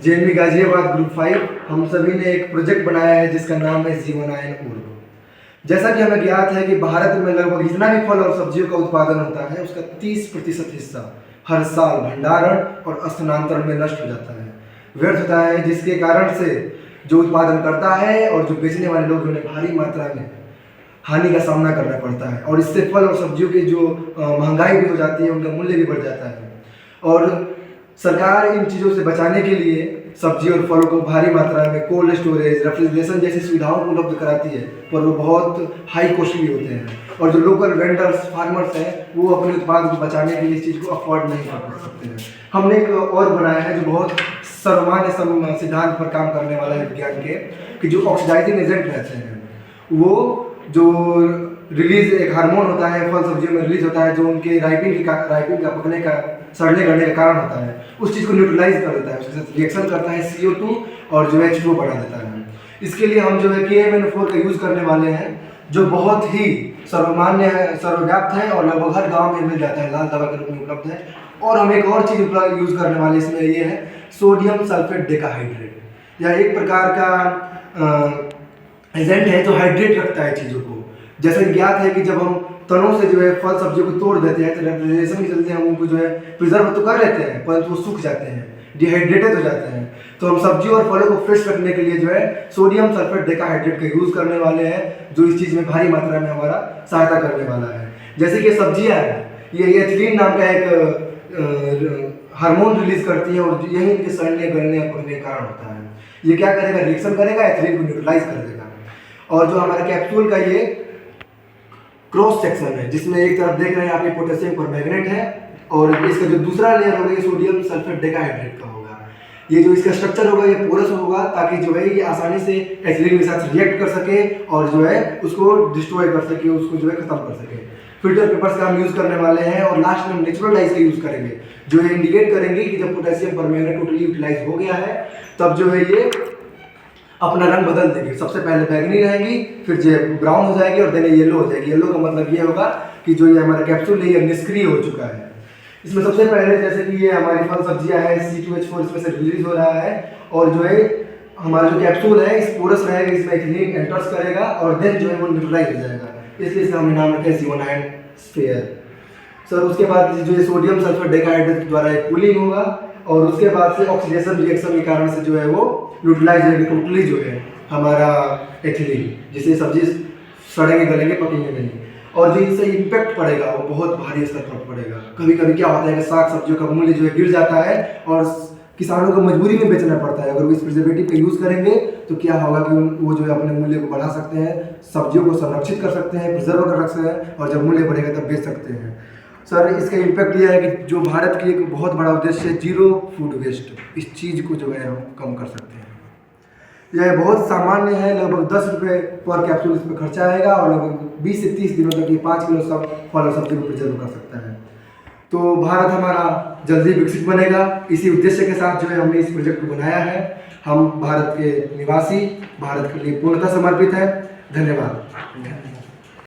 जेएमवी Ghaziabad group 5 हम सभी ने एक प्रोजेक्ट बनाया है जिसका नाम है जीवनायन पूर्व। जैसा कि हमें ज्ञात है कि भारत में लगभग जितना भी फल और सब्जियों का उत्पादन होता है उसका 30% हिस्सा हर साल भंडारण और स्थानांतरण में नष्ट हो जाता है, व्यर्थ होता है, जिसके कारण से जो उत्पादन करता है और जो बेचने वाले लोग उन्हें भारी मात्रा में हानि का सामना करना पड़ता है और इससे फल और सब्जियों की जो महंगाई भी हो जाती है, उनका मूल्य भी बढ़ जाता है। और सरकार इन चीज़ों से बचाने के लिए सब्जी और फलों को भारी मात्रा में कोल्ड स्टोरेज, रेफ्रिजरेशन जैसी सुविधाओं को उपलब्ध कराती है, पर वो बहुत हाई कॉस्टली होते हैं और जो लोकल वेंडर्स, फार्मर्स हैं, वो अपने उत्पाद को बचाने के लिए इस चीज़ को अफोर्ड नहीं कर सकते हैं। हमने एक और बनाया है जो बहुत सर्वमान्य सिद्धांत पर काम करने वाला है विज्ञान के, कि जो ऑक्सीडाइजिंग एजेंट रहते हैं, वो जो रिलीज एक हार्मोन होता है फल सब्जियों में रिलीज होता है, जो उनके राइपिंग का पकने का, सड़ने गलने का कारण होता है, उस चीज़ को न्यूट्रलाइज कर देता है, उसके साथ रिएक्शन करता है, CO2 और जो H2O बढ़ा देता है। इसके लिए हम जो है KMNO4 का यूज़ करने वाले हैं, जो बहुत ही सर्वमान्य है, सर्वव्याप्त है और लगभग हर गाँव में मिल जाता है, लाल दवा के रूप में उपलब्ध है। और हम एक और चीज़ यूज़ करने वाले इसमें ये है सोडियम सल्फेट डेकाहाइड्रेट। यह एक प्रकार का एजेंट है जो हाइड्रेट रखता है चीज़ों को। जैसे ज्ञात है कि जब हम तनों से जो है फल सब्जियों को तोड़ देते हैं तो रेफ्रिजरेशन के चलते हम उनको जो है प्रिजर्व तो कर लेते हैं, परंतु वो सूख जाते हैं, डिहाइड्रेटेड हो जाते हैं। तो हम सब्जी और फलों को फ्रेश रखने के लिए जो है सोडियम सल्फेट डेकाहाइड्रेट का यूज़ करने वाले हैं, जो इस चीज़ में भारी मात्रा में हमारा सहायता करने वाला है। जैसे कि सब्जियाँ हैं, ये एथिलीन नाम का एक हार्मोन रिलीज करती है और यही इनके सड़ने गलने और पकने का कारण होता है। ये क्या करेगा, रिएक्शन करेगा, एथिलीन को न्यूट्रलाइज कर देगा। और जो हमारा कैप्सूल का ये क्रॉस सेक्शन है, जिसमें एक तरफ देख रहे हैं आप ये पोटेशियम परमैंगनेट है और इसका जो दूसरा लेयर होगा ये सोडियम सल्फेट डेकाहाइड्रेट का होगा। ये जो इसका स्ट्रक्चर होगा ये पोरस होगा, ताकि जो है ये आसानी से एथिलीन के साथ रिएक्ट कर सके और जो है उसको डिस्ट्रॉय कर सके, उसको जो है खत्म कर सके। फिल्टर पेपर्स का हम यूज़ करने वाले हैं और लास्ट में हम नेचुरल डाइज का यूज़ करेंगे, जो ये इंडिकेट करेंगे कि जब पोटेशियम परमैंगनेट टोटली यूटिलाइज हो गया है तब जो है ये अपना रंग बदल देगी। सबसे पहले बैगनी रहेगी, फिर जो ब्राउन हो जाएगी और देन येलो हो जाएगी। येलो का मतलब ये होगा कि जो ये हमारा कैप्सूल है ये निष्क्रिय हो चुका है। इसमें सबसे पहले जैसे कि ये हमारी फल सब्जियां है, C2H4 इसमें से रिलीज हो रहा है और जो है हमारा जो कैप्सूल है इस पोरस रहेगा, इसमें एथिलीन एंटर्स करेगा और देन जो है वो न्यूट्रलाइज हो जाएगा। इसलिए इसका हमने नाम रखा है जीवनायन स्फीयर। सर उसके बाद जो है सोडियम सल्फेट डेकाहाइड्रेट द्वारा एक कूलिंग होगा और उसके बाद से ऑक्सीडेशन रिएक्शन के कारण से जो है वो न्यूट्रलाइज होगी टोटली जो है हमारा एथिलीन, जिससे सब्जी सड़ेंगे गलेंगे पकेंगे नहीं। और जो इससे इम्पैक्ट पड़ेगा वो बहुत भारी स्तर पर पड़ेगा। कभी कभी क्या होता है कि साग सब्जियों का मूल्य जो है गिर जाता है और किसानों को मजबूरी में बेचना पड़ता है। अगर वो इस प्रिजर्वेटिव का यूज़ करेंगे तो क्या होगा कि वो जो है अपने मूल्य को बढ़ा सकते हैं, सब्जियों को संरक्षित कर सकते हैं, प्रिजर्व कर सकते हैं और जब मूल्य बढ़ेगा तब बेच सकते हैं। सर इसका इम्पैक्ट यह है कि जो भारत की एक बहुत बड़ा उद्देश्य है जीरो फूड वेस्ट, इस चीज़ को जो है हम कम कर सकते हैं। यह बहुत सामान्य है, लगभग 10 रुपये पर कैप्सूल इस पर खर्चा आएगा और लगभग 20 से 30 दिनों तक ये 5 किलो सब फल और सब्जी को प्रिजर्व कर सकता है। तो भारत हमारा जल्दी विकसित बनेगा। इसी उद्देश्य के साथ जो है हमने इस प्रोजेक्ट को बनाया है। हम भारत के निवासी, भारत के लिए पूर्णतः समर्पित है। धन्यवाद।